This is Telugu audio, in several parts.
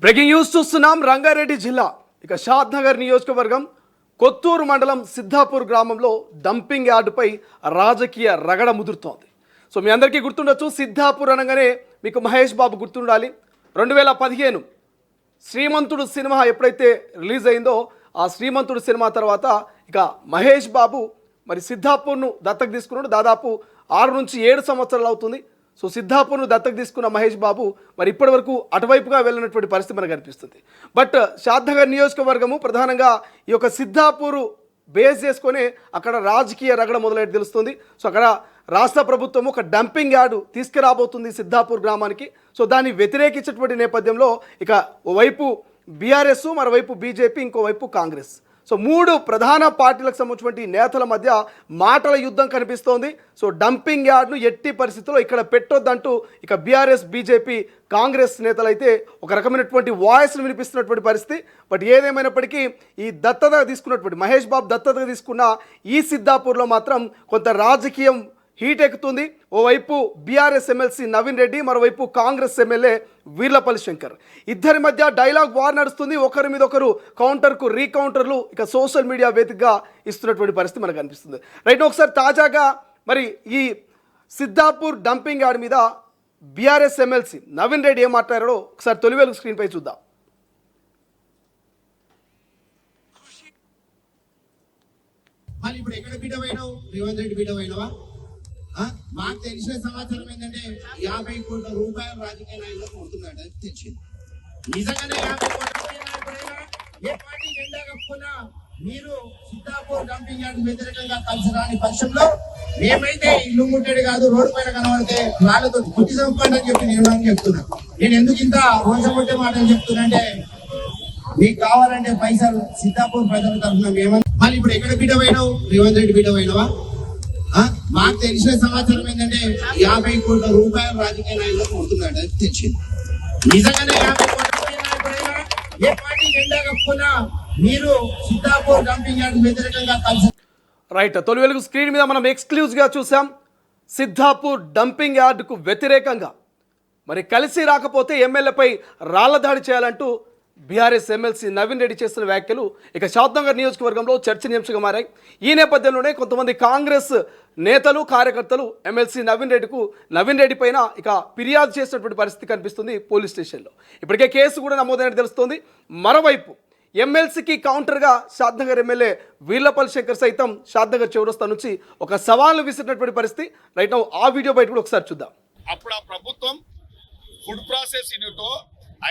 బ్రేకింగ్ న్యూస్ చూస్తున్నాం. రంగారెడ్డి జిల్లా షాద్ నగర్ నియోజకవర్గం కొత్తూరు మండలం సిద్ధాపూర్ గ్రామంలో డంపింగ్ యార్డుపై రాజకీయ రగడ ముదురుతోంది. సో మీ అందరికీ గుర్తుండొచ్చు, సిద్ధాపూర్ అనగానే మీకు మహేష్ బాబు గుర్తుండాలి. 2015 శ్రీమంతుడు సినిమా ఎప్పుడైతే రిలీజ్ అయిందో ఆ శ్రీమంతుడు సినిమా తర్వాత ఇక మహేష్ బాబు మరి సిద్ధాపూర్ను దత్తకు తీసుకున్నాడు. దాదాపు 6 నుంచి 7 సంవత్సరాలు అవుతుంది. సో సిద్ధాపూర్ను దత్తకు తీసుకున్న మహేష్ బాబు మరి ఇప్పటి వరకు అటువైపుగా వెళ్ళినటువంటి పరిస్థితి మనకు కనిపిస్తుంది. బట్ షాద్ నగర్ నియోజకవర్గము ప్రధానంగా ఈ యొక్క సిద్ధాపూర్ బేస్ చేసుకొని అక్కడ రాజకీయ రగడ మొదలైతే తెలుస్తుంది. సో అక్కడ రాష్ట్ర ప్రభుత్వం ఒక డంపింగ్ యార్డు తీసుకురాబోతుంది సిద్ధాపూర్ గ్రామానికి. సో దాన్ని వ్యతిరేకించేటువంటి నేపథ్యంలో ఇక ఓవైపు బీఆర్ఎస్, మరోవైపు బీజేపీ, ఇంకోవైపు కాంగ్రెస్. సో 3 ప్రధాన పార్టీలకు సంబంధించినటువంటి నేతల మధ్య మాటల యుద్ధం కనిపిస్తోంది. సో డంపింగ్ యార్డ్ను ఎట్టి పరిస్థితుల్లో ఇక్కడ పెట్టొద్దంటూ ఇక బీఆర్ఎస్, బీజేపీ, కాంగ్రెస్ నేతలు అయితే ఒక రకమైనటువంటి వాయిస్ను వినిపిస్తున్నటువంటి పరిస్థితి. బట్ ఏదేమైనప్పటికీ ఈ దత్తత తీసుకున్నటువంటి మహేష్ బాబు దత్తత తీసుకున్న ఈ సిద్ధాపూర్లో మాత్రం కొంత రాజకీయం హీట్ ఎక్కుతుంది. ఓవైపు బీఆర్ఎస్ ఎమ్మెల్సీ నవీన్ రెడ్డి, మరోవైపు కాంగ్రెస్ ఎమ్మెల్యే వీర్లపల్లి శంకర్, ఇద్దరి మధ్య డైలాగ్ వార్ నడుస్తుంది. ఒకరి మీద ఒకరు కౌంటర్కు రీకౌంటర్లు ఇక సోషల్ మీడియా వేదికగా ఇస్తున్నటువంటి పరిస్థితి మనకు కనిపిస్తుంది. రైట్, ఒకసారి తాజాగా మరి ఈ సిద్ధాపూర్ డంపింగ్ యార్డ్ మీద బీఆర్ఎస్ ఎమ్మెల్సీ నవీన్ రెడ్డి ఏం మాట్లాడారో ఒకసారి తొలి వెలుగు స్క్రీన్ పై చూద్దాం. ఇప్పుడు ఎక్కడ బీట పోయినావు? రేవంత్ రెడ్డి బీట పోయినావా? మాకు తెలిసిన సమాచారం ఏంటంటే 50 కోట్ల రూపాయలు రాజకీయ నాయకులకు ఉంటున్నాడు. అది తెలిసింది. నిజంగానే 50 కోట్ల నాయకుడైనా ఏ పార్టీ జెండా కప్పుకున్నా మీరు సిద్ధాపూర్ డంపింగ్ యార్డ్ వ్యతిరేకంగా కలిసి రాని పక్షంలో మేమైతే ఇల్లు ముట్టేది కాదు, రోడ్డు పైన కనబడితే వాళ్ళతో గుర్తి చంపండి అని చెప్పి నేను చెప్తున్నా. నేను ఎందుకు ఇంత రోజముట్టే మాటలు చెప్తున్నా, మీకు కావాలంటే పైసలు సిద్ధాపూర్ ప్రజల తరఫున మళ్ళీ ఇప్పుడు ఎక్కడ బీట పోయినావు? రేవంత్ రెడ్డి బీట పోయినావా? మాకు తెలిసిన సమాచారం ఏంటంటే 50 కోట్ల రూపాయలు రాజకీయ నాయకులకు ఉంటున్నాడు. అది తెలిసింది. నిజంగానే 50 కోట్ల నాయకుడైనా ఏ పార్టీ జెండా కప్పుకున్నా మీరు సిద్ధాపూర్ డంపింగ్ యార్డ్ వ్యతిరేకంగా కలిసి. రైట్, తొలి వెలుగు స్క్రీన్ మీద మనం ఎక్స్క్లూజివ్గా చూసాం. సిద్ధాపూర్ డంపింగ్ యార్డుకు వ్యతిరేకంగా మరి కలిసి రాకపోతే ఎమ్మెల్యేపై రాళ్ల దాడి చేయాలంటూ బీఆర్ఎస్ ఎమ్మెల్సీ నవీన్ రెడ్డి చేస్తున్న వ్యాఖ్యలు ఇక షాద్ నగర్ నియోజకవర్గంలో చర్చనీయాంశంగా మారాయి. ఈ నేపథ్యంలోనే కొంతమంది కాంగ్రెస్ నేతలు, కార్యకర్తలు ఎమ్మెల్సీ నవీన్ రెడ్డి పైన ఇక ఫిర్యాదు చేసినటువంటి పరిస్థితి కనిపిస్తుంది పోలీస్ స్టేషన్లో. ఇప్పటికే కేసు కూడా నమోదైనట్టు తెలుస్తోంది. మరోవైపు ఎమ్మెల్సీకి కౌంటర్గా షాద్ నగర్ ఎమ్మెల్యే వీర్లపల్లి శంకర్ సైతం షాద్ నగర్ చౌరస్తా నుంచి ఒక సవాలు విసిరినటువంటి పరిస్థితి. రైట్ నౌ ఆ వీడియో బయట కూడా ఒకసారి చూద్దాం. అప్పుడు ఆ ప్రభుత్వం food process unit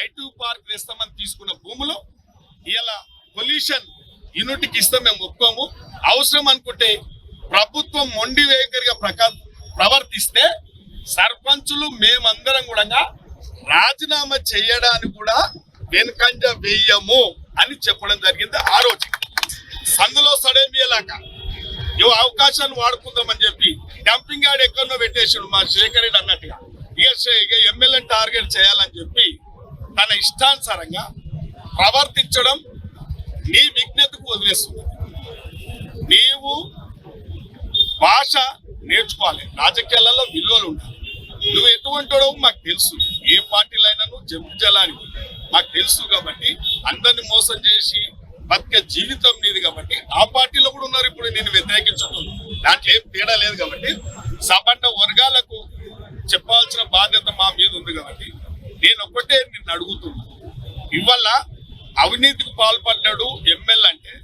IT park వేస్తామని తీసుకున్న భూములు ఇలా పొల్యూషన్ యూనిట్కి ఇస్తాం, మేము ఒప్పుకోము. అవసరం అనుకుంటే ప్రభుత్వం మొండి వైఖరిగా ప్రవర్తిస్తే సర్పంచులు మేమందరం కూడా రాజీనామా చేయడానికి కూడా వెనుకంజ వేయము అని చెప్పడం జరిగింది. ఆ రోజు సందులో సడేమియలాక అవకాశాన్ని వాడుకుందామని చెప్పి డంపింగ్ యార్డ్ ఎక్కడో పెట్టేసాడు మా శేఖర్ రెడ్డి అన్నట్టుగా. ఇక ఎమ్మెల్యేని టార్గెట్ చేయాలని చెప్పి తన ఇష్టానుసారంగా ప్రవర్తించడం నీ విజ్ఞతకు వదిలేస్తుంది. నీవు భాష నేర్చుకోవాలి, రాజకీయాలలో విలువలు ఉండాలి. నువ్వు ఎటువంటిడో మాకు తెలుసు, ఏ పార్టీలో అయినా నువ్వు జంపించాలని మాకు తెలుసు. కాబట్టి అందరిని మోసం చేసి బతికే జీవితం నీది. కాబట్టి ఆ పార్టీలో కూడా ఉన్నారు ఇప్పుడు నేను వ్యతిరేకించడం, దాంట్లో ఏం తేడా లేదు. కాబట్టి సబన్న వర్గాలకు చెప్పాల్సిన బాధ్యత మా మీద ఉంది. కాబట్టి నేను ఒక్కటే నిన్ను అడుగుతున్నా, ఇవాళ అవినీతికి పాల్పడ్డాడు ఎమ్మెల్యే అంటే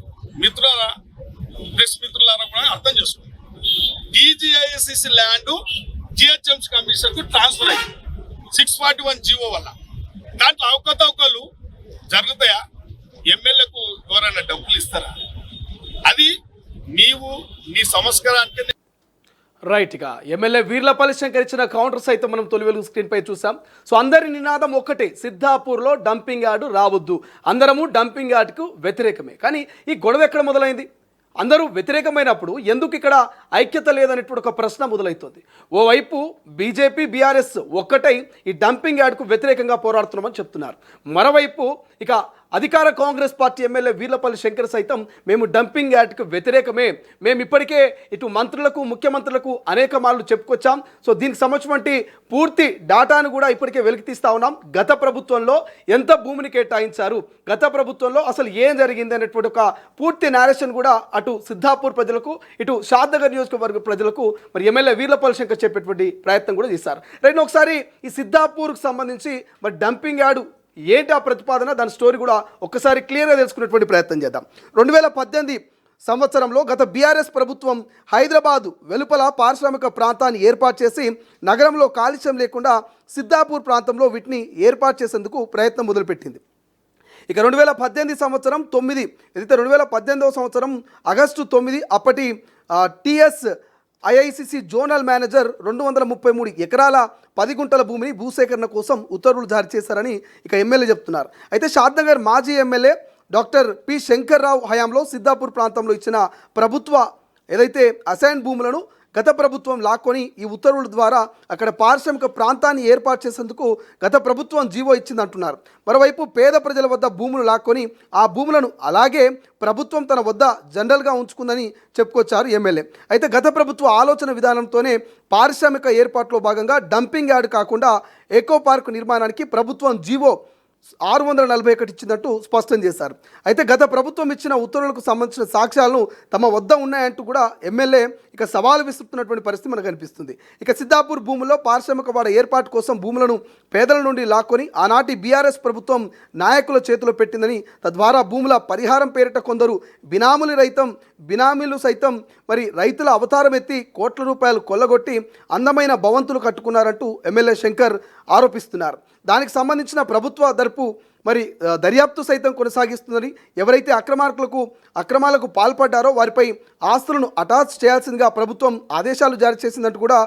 మిత్రుల ప్రెస్ మిత్రులారా కూడా అర్థం చేసుకోండి. టీజీఐఎస్సీ ల్యాండ్ జిహెచ్ఎంసీ కమిషన్ కు ట్రాన్స్ఫర్ అయింది 641 జీవో వల్ల. దాంట్లో అవకతవకలు జరుగుతాయా? ఎమ్మెల్యేకు ఎవరైనా డబ్బులు ఇస్తారా? అది నీవు నీ సంస్కారానికి. రైట్, ఇక ఎమ్మెల్యే వీర్లపల్లి శంకర్ ఇచ్చిన కౌంటర్ సైతం మనం తొలి వెలుగు స్క్రీన్ పై చూసాం. సో అందరి నినాదం ఒక్కటే, సిద్ధాపూర్లో డంపింగ్ యార్డు రావద్దు, అందరము డంపింగ్ యార్డుకు వ్యతిరేకమే. కానీ ఈ గొడవ ఎక్కడ మొదలైంది? అందరూ వ్యతిరేకమైనప్పుడు ఎందుకు ఇక్కడ ఐక్యత లేదనేటువంటి ఒక ప్రశ్న మొదలవుతుంది. ఓవైపు బీజేపీ, బీఆర్ఎస్ ఒక్కటై ఈ డంపింగ్ యార్డుకు వ్యతిరేకంగా పోరాడుతున్నామని చెప్తున్నారు. మరోవైపు ఇక అధికార కాంగ్రెస్ పార్టీ ఎమ్మెల్యే వీర్లపల్లి శంకర్ సైతం మేము డంపింగ్ యార్డ్కు వ్యతిరేకమే, మేము ఇప్పటికే ఇటు మంత్రులకు ముఖ్యమంత్రులకు అనేక మార్లు చెప్పుకొచ్చాం. సో దీనికి సంబంధించినటువంటి పూర్తి డాటాను కూడా ఇప్పటికే వెలికితీస్తా ఉన్నాం. గత ప్రభుత్వంలో ఎంత భూమిని కేటాయించారు, గత ప్రభుత్వంలో అసలు ఏం జరిగింది అనేటువంటి ఒక పూర్తి నేరేషన్ కూడా అటు సిద్ధాపూర్ ప్రజలకు ఇటు షాద్నగర్ నియోజకవర్గ ప్రజలకు మరి ఎమ్మెల్యే వీర్లపల్లి శంకర్ చెప్పేటువంటి ప్రయత్నం కూడా చేశారు. రైట్, ఒకసారి ఈ సిద్ధాపూర్కు సంబంధించి మరి డంపింగ్ యార్డు ఏంటి ఆ ప్రతిపాదన, దాని స్టోరీ కూడా ఒక్కసారి క్లియర్గా తెలుసుకునేటువంటి ప్రయత్నం చేద్దాం. 2018 సంవత్సరంలో గత బీఆర్ఎస్ ప్రభుత్వం హైదరాబాదు వెలుపల పారిశ్రామిక ప్రాంతాన్ని ఏర్పాటు చేసి నగరంలో కాలుష్యం లేకుండా సిద్ధాపూర్ ప్రాంతంలో వీటిని ఏర్పాటు చేసేందుకు ప్రయత్నం మొదలుపెట్టింది. ఇక 2018 సంవత్సరం 9 ఏదైతే 2018వ సంవత్సరం ఆగస్టు 9 అప్పటి టిఎస్ ఐఐసిసి జోనల్ మేనేజర్ 233 ఎకరాల 10 గుంటల భూమిని భూసేకరణ కోసం ఉత్తర్వులు జారీ చేశారని ఇక ఎమ్మెల్యే చెప్తున్నారు. అయితే షాద్నగర్ మాజీ ఎమ్మెల్యే డాక్టర్ పి శంకర్రావు హయాంలో సిద్ధాపూర్ ప్రాంతంలో ఇచ్చిన ప్రభుత్వ ఏదైతే అసైన్ భూములను గత ప్రభుత్వం లాక్కొని ఈ ఉత్తర్వుల ద్వారా అక్కడ పారిశ్రామిక ప్రాంతాన్ని ఏర్పాటు చేసేందుకు గత ప్రభుత్వం జీవో ఇచ్చిందంటున్నారు. మరోవైపు పేద ప్రజల వద్ద భూములు లాక్కొని ఆ భూములను అలాగే ప్రభుత్వం తన వద్ద జనరల్గా ఉంచుకుందని చెప్పుకొచ్చారు ఎమ్మెల్యే. అయితే గత ప్రభుత్వ ఆలోచన విధానంతోనే పారిశ్రామిక ఏర్పాట్లో భాగంగా డంపింగ్ యార్డ్ కాకుండా ఎకో పార్క్ నిర్మాణానికి ప్రభుత్వం జీవో 641 ఇచ్చిందంటూ స్పష్టం చేశారు. అయితే గత ప్రభుత్వం ఇచ్చిన ఉత్తర్వులకు సంబంధించిన సాక్ష్యాలను తమ వద్ద ఉన్నాయంటూ కూడా ఎమ్మెల్యే ఇక సవాలు విసురుతున్నటువంటి పరిస్థితి మనకు కనిపిస్తుంది. ఇక సిద్ధాపూర్ భూముల్లో పారిశ్రామిక వాడ ఏర్పాటు కోసం భూములను పేదల నుండి లాక్కొని ఆనాటి బీఆర్ఎస్ ప్రభుత్వం నాయకుల చేతిలో పెట్టిందని, తద్వారా భూముల పరిహారం పేరిట కొందరు బినామీలు సైతం మరి రైతుల అవతారం ఎత్తి కోట్ల రూపాయలు కొల్లగొట్టి అందమైన భవంతులు కట్టుకున్నారంటూ ఎమ్మెల్యే శంకర్ ఆరోపిస్తున్నారు. దానికి సంబంధించిన ప్రభుత్వ దర్పు మరి దర్యాప్తు సైతం కొనసాగిస్తుందని, ఎవరైతే అక్రమాలకు పాల్పడ్డారో వారిపై ఆస్తులను అటాచ్ చేయాల్సిందిగా ప్రభుత్వం ఆదేశాలు జారీ చేసిందంటూ కూడా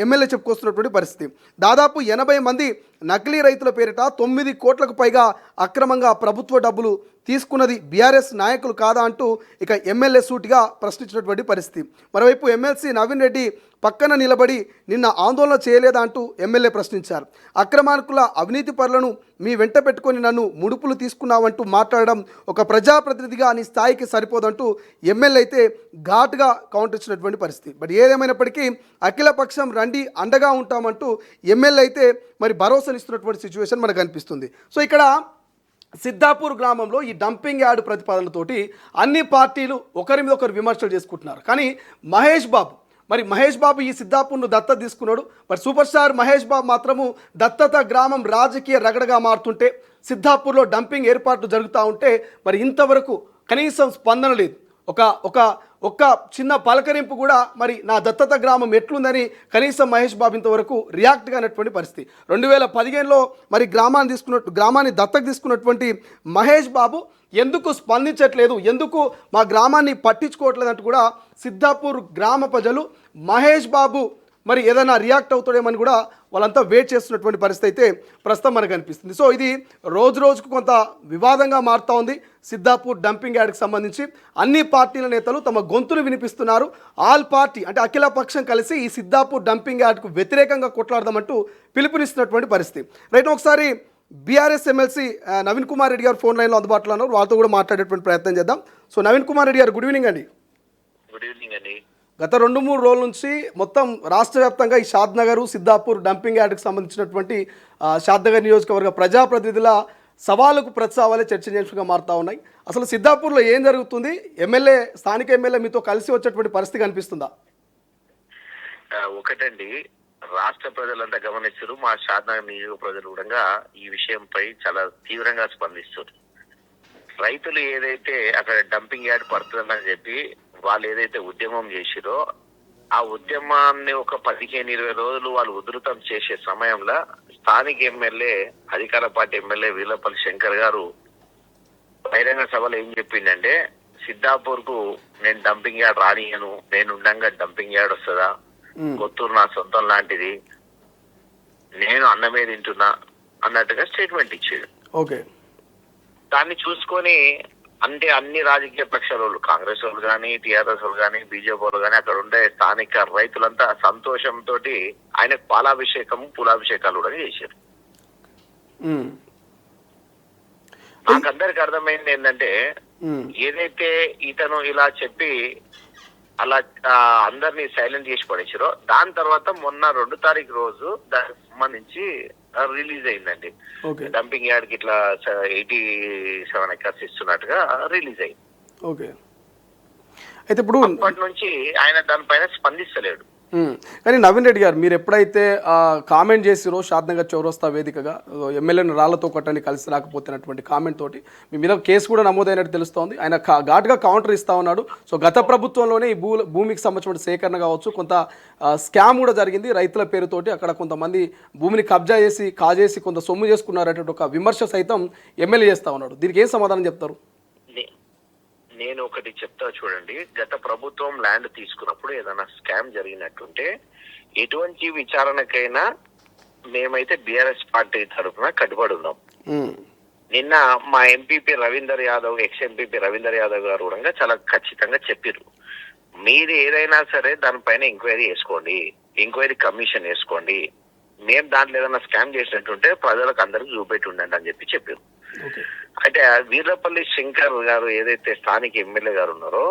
ఎమ్మెల్యే చెప్పుకొస్తున్నటువంటి పరిస్థితి. దాదాపు 80 మంది నకిలీ రైతుల పేరిట 9 కోట్లకు పైగా అక్రమంగా ప్రభుత్వ డబ్బులు తీసుకున్నది బీఆర్ఎస్ నాయకులు కాదా అంటూ ఇక ఎమ్మెల్యే సూటిగా ప్రశ్నించినటువంటి పరిస్థితి. మరోవైపు ఎమ్మెల్సీ నవీన్ రెడ్డి పక్కన నిలబడి నిన్న ఆందోళన చేయలేదా అంటూ ఎమ్మెల్యే ప్రశ్నించారు. అక్రమార్కుల అవినీతి పరులను మీ వెంట పెట్టుకొని నన్ను ముడుపులు తీసుకున్నావంటూ మాట్లాడడం ఒక ప్రజాప్రతినిధిగా నీ స్థాయికి సరిపోదంటూ ఎమ్మెల్యే అయితే ఘాటుగా కౌంటర్ ఇచ్చినటువంటి పరిస్థితి. బట్ ఏదేమైనప్పటికీ అఖిలపక్షం రండి అండగా ఉంటామంటూ ఎమ్మెల్యే అయితే మరి భరోసానిస్తున్నటువంటి సిచ్యువేషన్ మనకు కనిపిస్తుంది. సో ఇక్కడ సిద్ధాపూర్ గ్రామంలో ఈ డంపింగ్ యార్డ్ ప్రతిపాదనతోటి అన్ని పార్టీలు ఒకరి మీద ఒకరు విమర్శలు చేసుకుంటున్నారు. కానీ మహేష్ బాబు ఈ సిద్ధాపూర్ను దత్తత తీసుకున్నాడు. మరి సూపర్ స్టార్ మహేష్ బాబు మాత్రము దత్తత గ్రామం రాజకీయ రగడగా మారుతుంటే, సిద్ధాపూర్లో డంపింగ్ ఏర్పాట్లు జరుగుతూ ఉంటే మరి ఇంతవరకు కనీసం స్పందన లేదు. ఒక చిన్న పలకరింపు కూడా మరి నా దత్తత గ్రామం ఎట్లుందని కనీసం మహేష్ బాబు ఇంతవరకు రియాక్ట్ కానటువంటి పరిస్థితి. 2015లో మరి గ్రామాన్ని దత్తత తీసుకున్నటువంటి మహేష్ బాబు ఎందుకు స్పందించట్లేదు, ఎందుకు మా గ్రామాన్ని పట్టించుకోవట్లేదు అంటూ కూడా సిద్ధాపూర్ గ్రామ ప్రజలు మహేష్ బాబు మరి ఏదైనా రియాక్ట్ అవుతాడేమని కూడా వాళ్ళంతా వెయిట్ చేస్తున్నటువంటి పరిస్థితి అయితే ప్రస్తుతం మనకు కనిపిస్తుంది. సో ఇది రోజుకు కొంత వివాదంగా మారుతూ ఉంది. సిద్ధాపూర్ డంపింగ్ యార్డ్కి సంబంధించి అన్ని పార్టీల నేతలు తమ గొంతును వినిపిస్తున్నారు. ఆల్ పార్టీ అంటే అఖిల పక్షం కలిసి ఈ సిద్ధాపూర్ డంపింగ్ యార్డ్కు వ్యతిరేకంగా కొట్లాడదామంటూ పిలుపునిస్తున్నటువంటి పరిస్థితి. రైట్, ఒకసారి బీఆర్ఎస్ ఎమ్మెల్సీ నవీన్ కుమార్ రెడ్డి గారు ఫోన్ లైన్లో అందుబాటులో ఉన్నారు. వాళ్ళతో కూడా మాట్లాడేటువంటి ప్రయత్నం చేద్దాం. సో నవీన్ కుమార్ రెడ్డి గారు, గుడ్ ఈవినింగ్ అండి. గుడ్ ఈవినింగ్ అండి. గత 2-3 రోజుల నుంచి మొత్తం రాష్ట్ర వ్యాప్తంగా ఈ షాద్నగర్ సిద్ధాపూర్ డంపింగ్ యార్డ్కి సంబంధించినటువంటి షాద్నగర్ నియోజకవర్గ ప్రజాప్రతినిధుల సవాలుకు ప్రతిసవాలే చర్చనీయాంశంగా మారుతూ ఉన్నాయి. అసలు సిద్ధాపూర్లో ఏం జరుగుతుంది? స్థానిక ఎమ్మెల్యే మీతో కలిసి వచ్చేటువంటి పరిస్థితి కనిపిస్తుందా? ఒకటండి, రాష్ట్ర ప్రజలంతా గమనిస్తారు, మా షాద్నగర్ నియోజక ప్రజలు కూడా ఈ విషయంపై చాలా తీవ్రంగా స్పందిస్తారు. రైతులు ఏదైతే అక్కడ డంపింగ్ యార్డ్ పడుతుందని చెప్పి వాళ్ళు ఏదైతే ఉద్యమం చేసిరో ఆ ఉద్యమాన్ని ఒక 15-20 రోజులు వాళ్ళు ఉధృతం చేసే సమయంలో స్థానిక ఎమ్మెల్యే, అధికార పార్టీ ఎమ్మెల్యే వీర్లపల్లి శంకర్ గారు బహిరంగ సభలో ఏం చెప్పిందంటే, సిద్ధాపూర్ కు నేను డంపింగ్ యార్డ్ రానియను, నేను ఉండగా డంపింగ్ యార్డ్ వస్తుందా, కొత్తూరు నా సొంతం లాంటిది, నేను అన్నమే తింటున్నా అన్నట్టుగా స్టేట్మెంట్ ఇచ్చాడు. ఓకే, దాన్ని చూసుకొని అంటే అన్ని రాజకీయ పక్షాల వాళ్ళు, కాంగ్రెస్ వాళ్ళు కానీ, టీఆర్ఎస్ వాళ్ళు కానీ, బీజేపీ వాళ్ళు కానీ, అక్కడ ఉండే స్థానిక రైతులంతా సంతోషంతో ఆయనకు పూలాభిషేకాలు కూడా చేశారు. నాకందరికి అర్థమైంది ఏంటంటే ఏదైతే ఇతను ఇలా చెప్పి అలా అందరినీ సైలెంట్ చేసి పడేసారో దాని తర్వాత మొన్న 2 తారీఖు రోజు దానికి సంబంధించి రిలీజ్ అయిందండి. ఓకే డంపింగ్ యార్డ్ కి ఇట్లా 87 ఎకర్స్ ఇస్తున్నట్టుగా రిలీజ్ అయింది. ఓకే అయితే ఇప్పుడు అప్పటి నుంచి ఆయన దానిపైన స్పందిస్తలేడు. కానీ నవీన్ రెడ్డి గారు, మీరు ఎప్పుడైతే కామెంట్ చేసిరో షాద్నగర్ చౌరస్తా వేదికగా ఎమ్మెల్యేను రాళ్లతో కొట్టని కలిసి రాకపోతున్నటువంటి కామెంట్ తోటి మీ మీద కేసు కూడా నమోదైనట్టు తెలుస్తోంది. ఆయన ఘాటుగా కౌంటర్ ఇస్తా ఉన్నాడు. సో గత ప్రభుత్వంలోనే ఈ భూమికి సంబంధించిన సేకరణ కావచ్చు, కొంత స్కామ్ కూడా జరిగింది రైతుల పేరుతోటి. అక్కడ కొంతమంది భూమిని కబ్జా చేసి కాజేసి కొంత సొమ్ము చేసుకున్నారనేటువంటి ఒక విమర్శ సైతం ఎమ్మెల్యే చేస్తా ఉన్నాడు. దీనికి ఏం సమాధానం చెప్తారు? నేను ఒకటి చెప్తా చూడండి, గత ప్రభుత్వం ల్యాండ్ తీసుకున్నప్పుడు ఏదైనా స్కామ్ జరిగినట్టుంటే ఎటువంటి విచారణకైనా మేమైతే బీఆర్ఎస్ పార్టీ తరఫున కట్టుబడి ఉన్నాం. నిన్న మా MPP Ravinder Yadav, ex MPP Ravinder Yadav గారు కూడా చాలా ఖచ్చితంగా చెప్పారు, మీరు ఏదైనా సరే దానిపైన ఎంక్వైరీ చేసుకోండి, ఎంక్వైరీ కమిషన్ వేసుకోండి, మేము దాంట్లో ఏదైనా స్కామ్ చేసినట్టుంటే ప్రజలకు అందరికి చూపెట్టి ఉండండి అని చెప్పారు. అయితే వీర్లపల్లి శంకర్ గారు ఏదైతే స్థానిక ఎమ్మెల్యే గారు ఉన్నారో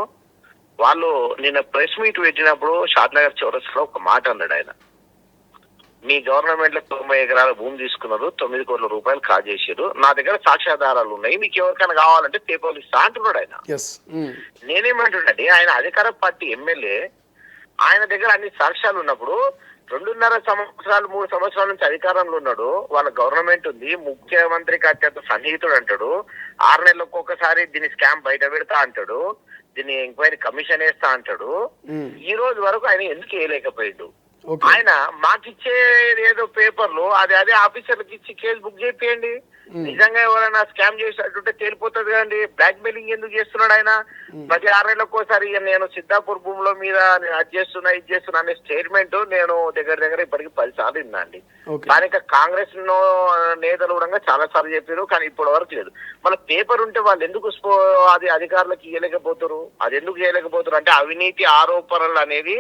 వాళ్ళు నిన్న ప్రెస్ మీట్ పెట్టినప్పుడు షాద్నగర్ చౌరస్లో ఒక మాట అన్నాడు. ఆయన మీ గవర్నమెంట్ లో 90 ఎకరాల భూమి తీసుకున్నారు, 9 కోట్ల రూపాయలు కాజేసారు, నా దగ్గర సాక్ష్యాధారాలు ఉన్నాయి, మీకు ఎవరికైనా కావాలంటే పేపర్లు ఇస్తా అంటున్నాడు ఆయన. నేనేమంటున్నాండి, ఆయన అధికార పార్టీ ఎమ్మెల్యే, ఆయన దగ్గర అన్ని సాక్ష్యాలు ఉన్నప్పుడు 2.5 సంవత్సరాలు 3 సంవత్సరాల నుంచి అధికారంలో ఉన్నాడు, వాళ్ళ గవర్నమెంట్ ఉంది, ముఖ్యమంత్రికి అత్యంత సన్నిహితుడు అంటాడు, 6 నెలలకు ఒకసారి దీని స్కామ్ బయట పెడతా అంటాడు, దీన్ని ఎంక్వైరీ కమిషన్ వేస్తా అంటాడు. ఈ రోజు వరకు ఆయన ఎందుకు వేయలేకపోయాడు? ఆయన మాకిచ్చే ఏదో పేపర్లు అదే ఆఫీసర్లకు ఇచ్చి కేసు బుక్ చేయండి. నిజంగా ఎవరైనా స్కామ్ చేసినట్టుంటే తేలిపోతుంది కదండి. బ్లాక్ మెయిలింగ్ ఎందుకు చేస్తున్నాడు ఆయన? ప్రతి 6 నెలలకు ఒకసారి నేను సిద్ధాపూర్ భూముల మీద అది చేస్తున్నా ఇది చేస్తున్నా అనే స్టేట్మెంట్ నేను దగ్గర ఇప్పటికి 10 సార్లు విన్నా అండి. స్థానిక కాంగ్రెస్ నేతలు కూడా చాలా సార్లు చెప్పారు, కానీ ఇప్పటి వరకు లేదు. మన పేపర్ ఉంటే వాళ్ళు ఎందుకు అది అధికారులకు ఇవ్వలేకపోతారు? అది ఎందుకు చేయలేకపోతారు అంటే అవినీతి ఆరోపణలు అనేది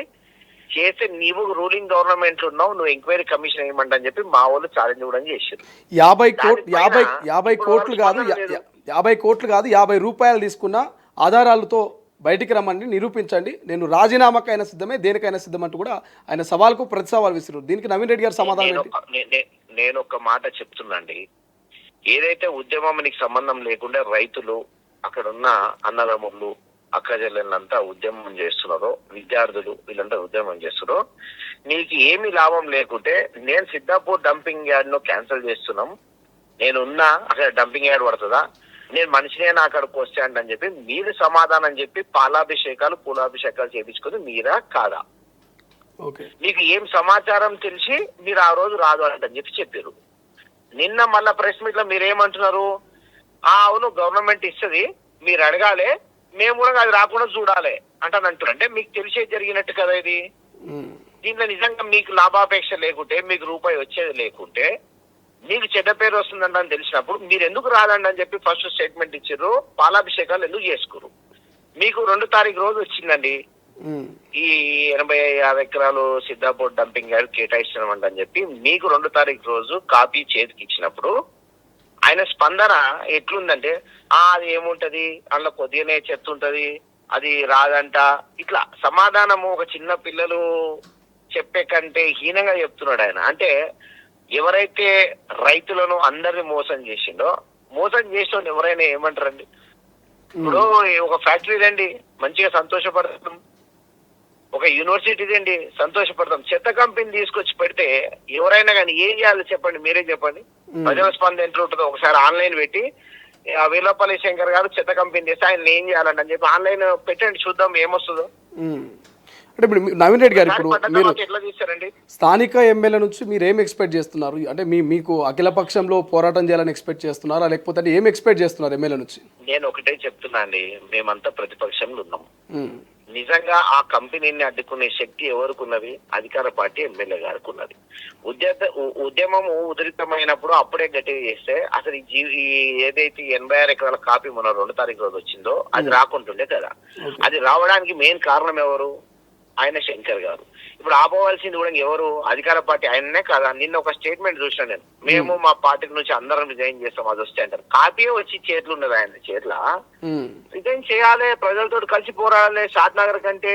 చేస్తే నీవు రూలింగ్ గవర్నమెంట్ ఉన్నావు, నువ్వు ఎంక్వైరీ కమిషన్ వేయమంటని చెప్పి మా వాళ్ళు ఛాలెంజ్ కూడా చేశారు. 50 కోట్లు కాదు 50 రూపాయలు తీసుకున్న ఆధారాలతో బయటికి రమ్మని నిరూపించండి, నేను రాజీనామాకైనా సిద్ధమే, దేనికైనా సిద్ధమంటూ కూడా ఆయన సవాల్కు ప్రతి సవాల్ విసిరారు. దీనికి నవీన్ రెడ్డి గారు సమాధానం? నేను ఒక మాట చెప్తున్నాండి, ఏదైతే ఉద్యమానికి సంబంధం లేకుండా రైతులు అక్కడ ఉన్న అన్నదమ్ములు అక్క చెల్లెళ్ళంతా ఉద్యమం చేస్తున్నారో, విద్యార్థులు వీళ్ళంతా ఉద్యమం చేస్తున్నారో, నీకు ఏమి లాభం లేకుంటే నేను సిద్ధాపూర్ డంపింగ్ యార్డ్ ను క్యాన్సిల్ చేస్తున్నాం, నేనున్నా అక్కడ డంపింగ్ యార్డ్ పడుతుందా, నేను మనిషినేనా అక్కడికి వస్తాను అని చెప్పి మీరు సమాధానం చెప్పి పాలాభిషేకాలు పూలాభిషేకాలు చేయించుకుని మీరా కాదా? మీకు ఏం సమాచారం తెలిసి మీరు ఆ రోజు రాదు అని చెప్పారు. నిన్న మళ్ళా ప్రెస్ మీట్ లో మీరేమంటున్నారు? అవును గవర్నమెంట్ ఇస్తుంది, మీరు అడగాలి, మేము కూడా అది రాకుండా చూడాలి అంటానంటారు. అంటే మీకు తెలిసే జరిగినట్టు కదా ఇది. దీంట్లో నిజంగా మీకు లాభాపేక్ష లేకుంటే, మీకు రూపాయి వచ్చేది లేకుంటే, మీకు చెడ్డ పేరు వస్తుందని తెలిసినప్పుడు మీరు ఎందుకు రాదండి అని చెప్పి ఫస్ట్ స్టేట్మెంట్ ఇచ్చారు, పాలాభిషేకాలు ఎందుకు చేసుకోరు? మీకు 2 తారీఖు రోజు వచ్చిందండి ఈ 80 ఎకరాలు సిద్ధాపూర్ డంపింగ్ యార్డ్ కేటాయిస్తున్నామంట అని చెప్పి మీకు 2 తారీఖు రోజు కాపీ చేతికి ఇచ్చినప్పుడు ఆయన స్పందన ఎట్లుందంటే, అది ఏముంటది, అందులో కొద్దిగానే చెప్తుంటది, అది రాదంట, ఇట్లా సమాధానము ఒక చిన్న పిల్లలు చెప్పే కంటే హీనంగా చెప్తున్నాడు ఆయన. అంటే ఎవరైతే రైతులను అందరిని మోసం చేసిండో, మోసం చేసిన ఎవరైనా ఏమంటారండి? ఇప్పుడు ఒక ఫ్యాక్టరీ రండి మంచిగా సంతోషపడతాం, ఒక యూనివర్సిటీ రండి సంతోషపడతాం, చెత్త కంపెనీ తీసుకొచ్చి పెడితే ఎవరైనా కానీ ఏం చేయాలి చెప్పండి, మీరే చెప్పండి. ప్రజల స్పందన ఎట్లా ఉంటుందో ఒకసారి ఆన్లైన్ పెట్టి వీర్లపల్లి శంకర్ గారు చెత్త కంపెనీ చేస్తే ఆయన ఏం చేయాలండి అని చెప్పి ఆన్లైన్ పెట్టండి, చూద్దాం ఏమొస్తుందో. అంటే ఇప్పుడు నవీన్ రెడ్డి గారు, ఇప్పుడు మీరు ఎట్లా చేస్తారండి? స్థానిక ఎమ్మెల్యే నుంచి మీరు ఏం ఎక్స్పెక్ట్ చేస్తున్నారు? అంటే మీకు అఖిల పక్షంలో పోరాటం చేయాలని ఎక్స్పెక్ట్ చేస్తున్నారా, లేకపోతే ఏం ఎక్స్పెక్ట్ చేస్తున్నారు ఎమ్మెల్యే నుంచి? నేను ఒకటే చెప్తున్నా అండి, మేమంతా ప్రతిపక్షంలో ఉన్నాము. నిజంగా ఆ కంపెనీని అడ్డుకునే శక్తి ఎవరికి ఉన్నది? అధికార పార్టీ ఎమ్మెల్యే గారికి ఉన్నది. ఉద్యమం ఉధృతమైనప్పుడు అప్పుడే గట్టిగా చేస్తే అసలు ఏదైతే 86 ఎకరాల కాపీ మన 2 తారీఖు రోజు వచ్చిందో అది రాకుంటుండే కదా. అది రావడానికి మెయిన్ కారణం ఎవరు? ఆయన శంకర్ గారు. ఇప్పుడు ఆపవలసింది కూడా ఎవరు? అధికార పార్టీ ఆయననే కదా. నిన్న ఒక స్టేట్మెంట్ చూసిన నేను, మేము మా పార్టీ నుంచి అందరం రిజైన్ చేస్తాం అది వస్తే అంటారు. కాపీ వచ్చి చేతులు ఉన్నది ఆయన చేతుల. రిజైన్ చేయాలి, ప్రజలతో కలిసి పోరాడాలి. షాద్ నగర్ కంటే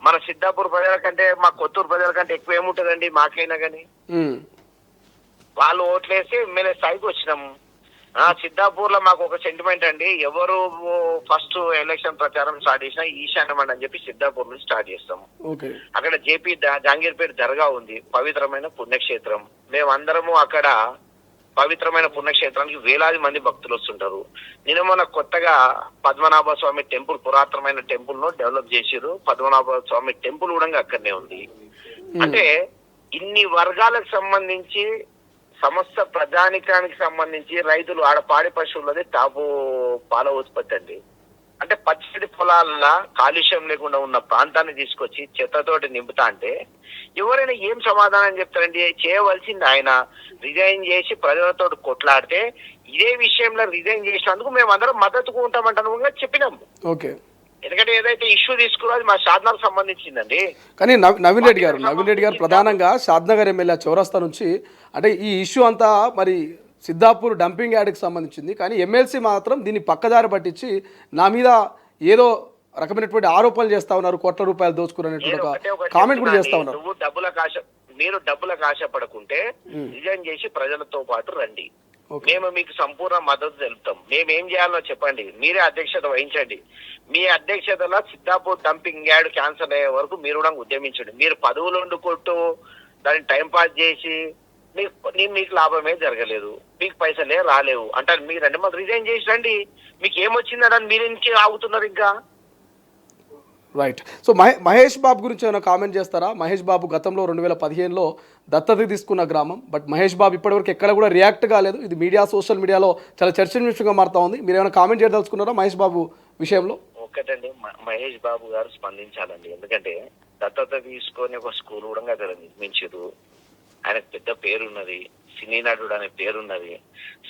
మన సిద్ధాపూర్ ప్రజల కంటే మా కొత్తూరు ప్రజల కంటే ఎక్కువ ఏముంటదండి మాకైనా కానీ. వాళ్ళు ఓట్లేసి ఎమ్మెల్యే స్థాయికి వచ్చినాము. సిద్ధాపూర్ లో మాకు ఒక సెంటిమెంట్ అండి, ఎవరు ఫస్ట్ ఎలక్షన్ ప్రచారం స్టార్ట్ చేసినా ఈశాన్యమండి అని చెప్పి సిద్ధాపూర్ నుంచి స్టార్ట్ చేస్తాము. అక్కడ జేపీ జహాంగీర్పేట దర్గా ఉంది, పవిత్రమైన పుణ్యక్షేత్రం. మేమందరము అక్కడ పవిత్రమైన పుణ్యక్షేత్రానికి వేలాది మంది భక్తులు వస్తుంటారు. నిన్న మొన్న కొత్తగా పద్మనాభ స్వామి టెంపుల్, పురాతనమైన టెంపుల్ ను డెవలప్ చేసిరు. పద్మనాభ స్వామి టెంపుల్ కూడా అక్కడనే ఉంది. అంటే ఇన్ని వర్గాలకు సంబంధించి, సమస్త ప్రజానికానికి సంబంధించి రైతులు ఆడ పాడి పశువులది టాపు పాల ఉత్పత్తి అండి. అంటే పచ్చడి పొలాల కాలుష్యం లేకుండా ఉన్న ప్రాంతాన్ని తీసుకొచ్చి చెత్తతోటి నింపుతా అంటే ఎవరైనా ఏం సమాధానం చెప్తారండి? చేయవలసింది ఆయన రిజైన్ చేసి ప్రజలతో కొట్లాడితే, ఇదే విషయంలో రిజైన్ చేసినందుకు మేము అందరం మద్దతుకు ఉంటామంటాను చెప్పినాము. ఎందుకంటే ఏదైతే ఇష్యూ తీసుకురో అది మా షాద్నగర్ సంబంధించిందండి. కానీ నవీన్ రెడ్డి గారు ప్రధానంగా షాద్నగర్ ఎమ్మెల్యే చౌరస్తా నుంచి, అంటే ఈ ఇష్యూ అంతా మరి సిద్ధాపూర్ డంపింగ్ యార్డ్కి సంబంధించింది, కానీ ఎమ్మెల్సీ మాత్రం దీన్ని పక్కదారి పట్టించి నా మీద ఏదో రకమైనటువంటి ఆరోపణలు చేస్తా ఉన్నారు, కోట్ల రూపాయలు దోచుకున్నటువంటి ఒక కామెంట్ కూడా చేస్తా ఉన్నారు. మీరు డబ్బులకు ఆశపడకుంటే రిజైన్ చేసి ప్రజలతో పాటు రండి, మేము మీకు సంపూర్ణ మద్దతు తెలుపుతాం. మేమేం చేయాలో చెప్పండి, మీరే అధ్యక్షత వహించండి. మీ అధ్యక్షతలో సిద్ధాపూర్ డంపింగ్ యార్డ్ క్యాన్సల్ అయ్యే వరకు మీరు కూడా ఉద్యమించండి. మీరు పదవులు వండుకుంటూ దాన్ని టైం పాస్ చేసి మీకు లాభమే జరగలేదు, మీకు పైసలే రాలేవు అంటారు. మీరంటే మాకు రిజైన్ చేసి రండి, మీకు ఏమొచ్చిందని మీరు ఇంకే ఆగుతున్నారు ఇంకా. రైట్. సో మహేష్ బాబు గురించి ఏమైనా కామెంట్ చేస్తారా? మహేష్ బాబు గతంలో 2015లో దత్తత తీసుకున్న గ్రామం, బట్ మహేష్ బాబు ఇప్పటివరకు ఎక్కడ కూడా రియాక్ట్ కాలేదు. ఇది సోషల్ మీడియాలో చాలా చర్చనీయాంశంగా మారుతా ఉంది. మీరు ఏమైనా కామెంట్ చేయదలుచుకున్నారా మహేష్ బాబు విషయంలో? ఒక్కటండి, మహేష్ బాబు గారు స్పందించాలండి. ఎందుకంటే దత్తత తీసుకొని ఒక స్కూల్ కూడా అక్కడ నిర్మించారు. ఆయనకు పెద్ద పేరున్నది, సినీ నటుడు అనే పేరున్నది.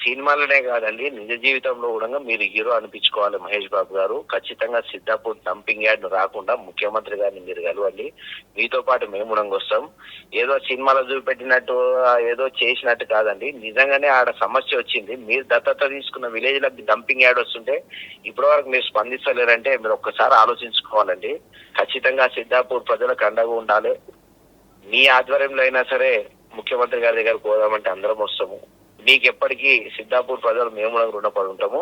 సినిమాలనే కాదండి, నిజ జీవితంలో కూడా మీరు హీరో అనిపించుకోవాలి మహేష్ బాబు గారు. ఖచ్చితంగా సిద్ధాపూర్ డంపింగ్ యార్డ్ రాకుండా ముఖ్యమంత్రి గారిని మీరు కలవండి, మీతో పాటు మేము కూడా వస్తాం. ఏదో సినిమాలో చూపెట్టినట్టు ఏదో చేసినట్టు కాదండి, నిజంగానే ఆడ సమస్య వచ్చింది. మీరు దత్తత తీసుకున్న విలేజ్ లకు డంపింగ్ యార్డ్ వస్తుంటే ఇప్పటి వరకు మీరు స్పందిస్తలేరంటే మీరు ఒక్కసారి ఆలోచించుకోవాలండి. ఖచ్చితంగా సిద్ధాపూర్ ప్రజలకు అండగా ఉండాలి. మీ ఆధ్వర్యంలో అయినా సరే ముఖ్యమంత్రి గారి దగ్గర పోదామంటే అందరం వస్తాము. మీకు ఎప్పటికీ సిద్ధాపూర్ ప్రజలు మేము రుణపడి ఉంటాము.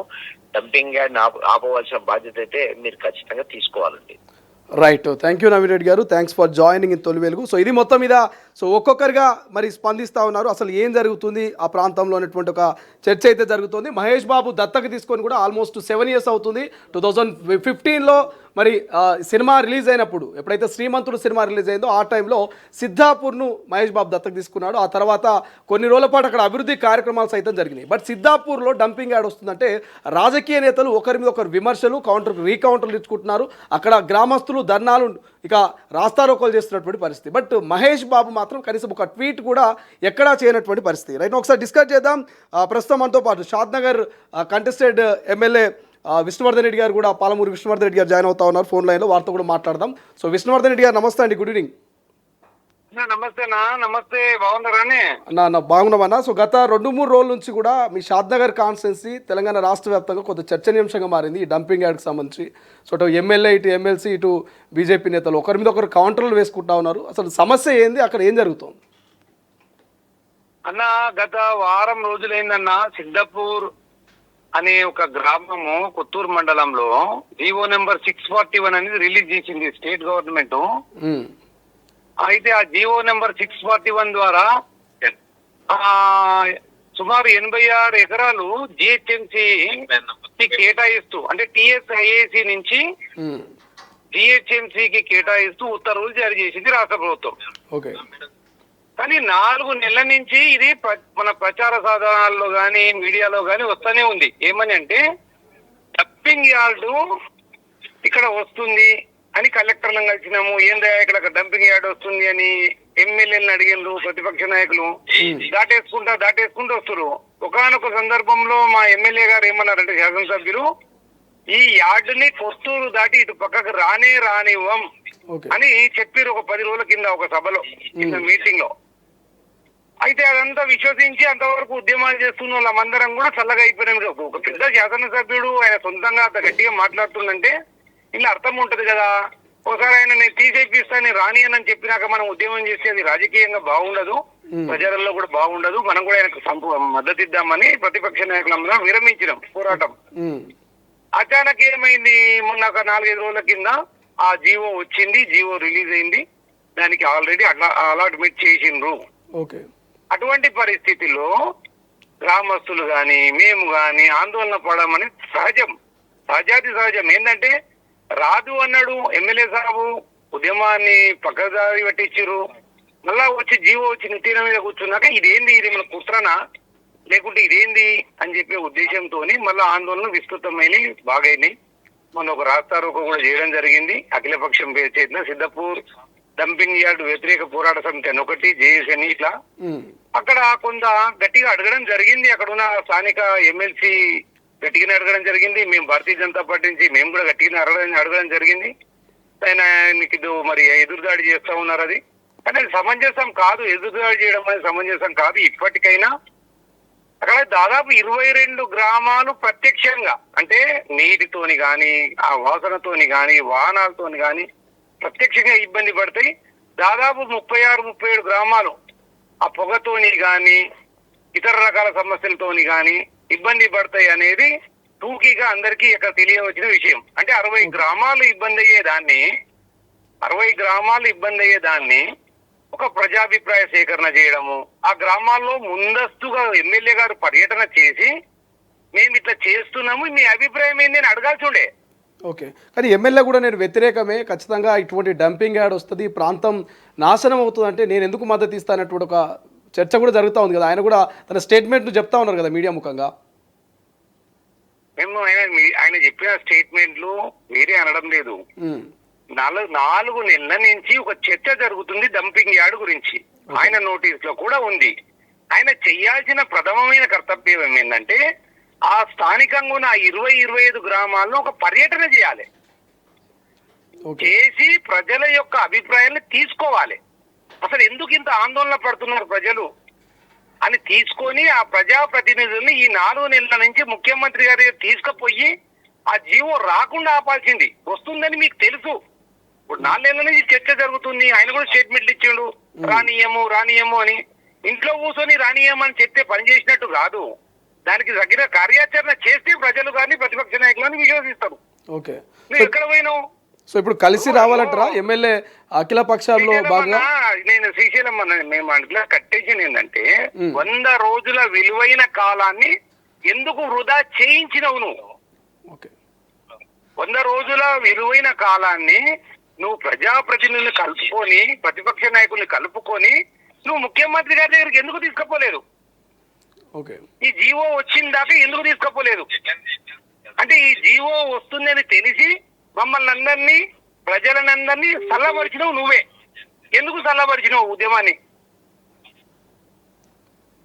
డంపింగ్ యార్డ్ ఆపవలసిన బాధ్యత అయితే మీరు ఖచ్చితంగా తీసుకోవాలండి. Right. Thank you Naveen Reddy గారు, థ్యాంక్స్ ఫర్ జాయినింగ్ ఇన్ తొలి వెలుగు. సో ఇది మొత్తం మీద ఒక్కొక్కరిగా మరి స్పందిస్తూ ఉన్నారు. అసలు ఏం జరుగుతుంది ఆ ప్రాంతంలో అనేటువంటి ఒక చర్చ అయితే జరుగుతుంది. మహేష్ బాబు దత్తకు తీసుకొని కూడా ఆల్మోస్ట్ 7 years అవుతుంది. 2015లో మరి సినిమా రిలీజ్ అయినప్పుడు, ఎప్పుడైతే శ్రీమంతుడు సినిమా రిలీజ్ అయిందో ఆ టైంలో సిద్ధాపూర్ను మహేష్ బాబు దత్తకు తీసుకున్నాడు. ఆ తర్వాత కొన్ని రోజుల పాటు అక్కడ అభివృద్ధి కార్యక్రమాలు సైతం జరిగినాయి. బట్ సిద్ధాపూర్లో డంపింగ్ యార్డ్ వస్తుందంటే రాజకీయ నేతలు ఒకరి మీద ఒకరు విమర్శలు, రీకౌంటర్లు ఇచ్చుకుంటున్నారు. అక్కడ గ్రామస్తులు ధర్నాలు, ఇక రాస్తారోకోలు చేస్తున్నటువంటి పరిస్థితి. బట్ మహేష్ బాబు మాత్రం కనీసం ఒక ట్వీట్ కూడా ఎక్కడా చేయనటువంటి పరిస్థితి. రైట్, ఒకసారి డిస్కస్ చేద్దాం. ప్రస్తుతం మనతో పాటు షాద్నగర్ కంటెస్టెడ్ ఎమ్మెల్యే విష్ణువర్ధన్ రెడ్డి గారు కూడా, పాలమూరు విష్ణువర్ధన్ రెడ్డి గారు జాయిన్ అవుతా ఉన్నారు ఫోన్ లైన్లో. వారితో కూడా మాట్లాడదాం. సో విష్ణువర్ధన్ రెడ్డి గారు నమస్తే అండి, గుడ్ ఈవినింగ్. నమస్తే, బాగున్నారని అన్న? బాగున్నామన్నా. సో గత 2-3 రోజుల నుంచి కూడా మీ షాద్నగర్ కాన్స్టిట్యున్సీ తెలంగాణ రాష్ట్ర వ్యాప్తంగా కొంత చర్చనీయాంశంగా మారింది ఈ డంపింగ్ యార్డ్కి సంబంధించి. సో అటు ఎమ్మెల్యే, ఇటు ఎమ్మెల్సీ, ఇటు బీజేపీ నేతలు ఒకరి మీద ఒకరు కౌంటర్లు వేసుకుంటా ఉన్నారు. అసలు సమస్య ఏంది, అక్కడ ఏం జరుగుతుంది అన్న? గత వారం రోజులైందన్న, సిద్ధాపూర్ అనే ఒక గ్రామము కొత్తూరు మండలంలో జీవో నెంబర్ 641 అనేది రిలీజ్ చేసింది స్టేట్ గవర్నమెంట్. అయితే ఆ జీవో నెంబర్ 641 ద్వారా సుమారు 86 ఎకరాలు జిహెచ్ఎంసీ కేటాయిస్తూ, అంటే టిఎస్ఐఏసి నుంచి జిహెచ్ఎంసీకి కేటాయిస్తూ ఉత్తర్వులు జారీ చేసింది రాష్ట్ర ప్రభుత్వం. కానీ 4 నెలల నుంచి ఇది మన ప్రచార సాధనాల్లో గాని మీడియాలో గాని వస్తూనే ఉంది. ఏమని అంటే డంపింగ్ యార్డు ఇక్కడ వస్తుంది అని కలెక్టర్లను కలిసినాము, ఏందా ఇక్కడ డంపింగ్ యార్డ్ వస్తుంది అని ఎమ్మెల్యేలను అడిగిండ్రు ప్రతిపక్ష నాయకులు. దాటేసుకుంటూ వస్తారు. ఒకానొక సందర్భంలో మా ఎమ్మెల్యే గారు ఏమన్నారంటే, శాసనసభ్యులు, ఈ యార్డుని కొత్తూరు దాటి ఇటు పక్కకు రానివ్వం, ఓకే. అని చెప్పారు ఒక 10 రోజుల కింద ఒక సభలో మీటింగ్ లో. అయితే అదంతా విశ్వసించి అంతవరకు ఉద్యమాలు చేస్తున్న వాళ్ళందరం కూడా చల్లగా అయిపోయినాం. ఒక పెద్ద శాసనసభ్యుడు ఆయన సొంతంగా అంత గట్టిగా మాట్లాడుతుందంటే ఇలా అర్థం ఉంటది కదా. ఒకసారి ఆయన నేను తీసేపిస్తాను రాని అని చెప్పినాక మనం ఉద్యమం చేస్తే అది రాజకీయంగా బాగుండదు, ప్రజలలో కూడా బాగుండదు. మనం కూడా ఆయనకు మద్దతు ఇద్దామని ప్రతిపక్ష నాయకులందరం విరమించినాం పోరాటం. అచానక్ ఏమైంది, మొన్న ఒక 4-5 రోజుల కింద ఆ జీవో వచ్చింది, జీవో రిలీజ్ అయింది, దానికి ఆల్రెడీ అలాట్మెంట్ చేసిండ్రు. ఓకే. అటువంటి పరిస్థితిలో గ్రామస్తులు గాని మేము గాని ఆందోళన పడమని సహజం, సహజాతి సహజం. ఏంటంటే రాదు అన్నాడు ఎమ్మెల్యే సాబు, ఉద్యమాన్ని పక్కదారి పట్టించారు. మళ్ళా వచ్చి జీవో వచ్చి నెత్తిన మీద కూర్చున్నాక ఇదేంది, ఇది మన కుట్రనా లేకుంటే ఇదేంది అని చెప్పే ఉద్దేశంతో మళ్ళీ ఆందోళన విస్తృతమైన బాగైనాయి. మొన్న ఒక రాస్తారోకో కూడా చేయడం జరిగింది. అఖిలపక్షం చేసిన సిద్ధపూర్ డంపింగ్ యార్డ్ వ్యతిరేక పోరాట సమితి అని ఒకటి, జేఏసీ అని ఇట్లా అక్కడ కొంత గట్టిగా అడగడం జరిగింది. అక్కడ ఉన్న స్థానిక ఎమ్మెల్సీ గట్టిగానే అడగడం జరిగింది. మేము భారతీయ జనతా పార్టీ నుంచి మేము కూడా గట్టిగానే అడగడం జరిగింది. ఆయన మీకు మరి ఎదురుదాడి చేస్తా ఉన్నారు. అది కానీ అది సమంజసం కాదు, ఎదురుదాడి చేయడం అనేది సమంజసం కాదు. ఇప్పటికైనా అక్కడ దాదాపు 22 గ్రామాలు ప్రత్యక్షంగా అంటే నీటితోని గాని ఆ వాసనతోని గాని వాహనాలతోని గాని ప్రత్యక్షంగా ఇబ్బంది పడతాయి. దాదాపు 36-37 గ్రామాలు ఆ పొగతోని గాని ఇతర రకాల సమస్యలతోని గాని ఇబ్బంది పడతాయి అనేది టూకీగా అందరికీ ఇక్కడ తెలియవచ్చిన విషయం. అంటే 60 గ్రామాలు ఇబ్బంది అయ్యేదాన్ని ఒక ప్రజాభిప్రాయ సేకరణ చేయడము, ఆ గ్రామాల్లో ముందస్తుగా ఎమ్మెల్యే గారు పర్యటన చేసి మేము ఇట్లా చేస్తున్నాము, మీ అభిప్రాయం ఏంది అని అడగాల్సి ఉండే. ఓకే. కానీ ఎమ్మెల్యే కూడా నేను వ్యతిరేకమే, ఖచ్చితంగా ఇటువంటి డంపింగ్ యార్డ్ వస్తుంది, ప్రాంతం నాశనం అవుతుంది అంటే నేను ఎందుకు మద్దతు ఇస్తానటువంటి ఒక చర్చ కూడా జరుగుతూ ఉంది కదా. ఆయన కూడా తన స్టేట్మెంట్లు చెప్తా ఉన్నారు కదా మీడియా ముఖంగా. మేము ఆయన చెప్పిన స్టేట్మెంట్లు వేరే అనడం లేదు. 4 నెలల నుంచి ఒక చర్చ జరుగుతుంది డంపింగ్ యార్డ్ గురించి. ఆయన నోటీస్ లో కూడా ఉంది. ఆయన చెయ్యాల్సిన ప్రథమమైన కర్తవ్యం ఏంటంటే ఆ స్థానికంగా ఉన్న 20-25 గ్రామాల్లో ఒక పర్యటన చేయాలి, చేసి ప్రజల యొక్క అభిప్రాయాన్ని తీసుకోవాలి. అసలు ఎందుకు ఇంత ఆందోళన పడుతున్నారు ప్రజలు అని తీసుకొని ఆ ప్రజాప్రతినిధుల్ని ఈ 4 నెలల నుంచి ముఖ్యమంత్రి గారి తీసుకుపోయి ఆ జీవో రాకుండా ఆపాల్సింది. వస్తుందని మీకు తెలుసు. ఇప్పుడు 4 నెలల నుంచి చర్చ జరుగుతుంది. ఆయన కూడా స్టేట్మెంట్లు ఇచ్చిండు రానియము అని. ఇంట్లో కూర్చొని రానియమని చెప్తే పని చేసినట్టు కాదు. దానికి తగిన కార్యాచరణ చేస్తే ప్రజలు కానీ ప్రతిపక్ష నాయకులను విశ్వసిస్తారు. ఓకే. నువ్వు ఎక్కడ పోయినావు? సో ఇప్పుడు కలిసి రావాలంటారా ఎమ్మెల్యే అఖిల పక్షాల్లో భాగంగా? నేను శ్రీశైలం మేము అట్లా కట్టేసింది ఏంటంటే 100 రోజుల విలువైన కాలాన్ని ఎందుకు వృధా చేయించినవు నువ్వు? ఓకే. 100 రోజుల విలువైన కాలాన్ని నువ్వు ప్రజాప్రతినిధులను కలుపుకొని ప్రతిపక్ష నాయకుల్ని కలుపుకొని నువ్వు ముఖ్యమంత్రి గారి దగ్గరికి ఎందుకు తీసుకుపోలేదు? ఓకే. ఈ జీవో వచ్చిన దాకా ఎందుకు తీసుకుపోలేదు? అంటే ఈ జీవో వస్తుందని తెలిసి మమ్మల్ని అందరినీ ప్రజలనందరినీ చల్లబరిచినవు నువ్వే. ఎందుకు చల్లబరిచినవు ఉద్యమాన్ని?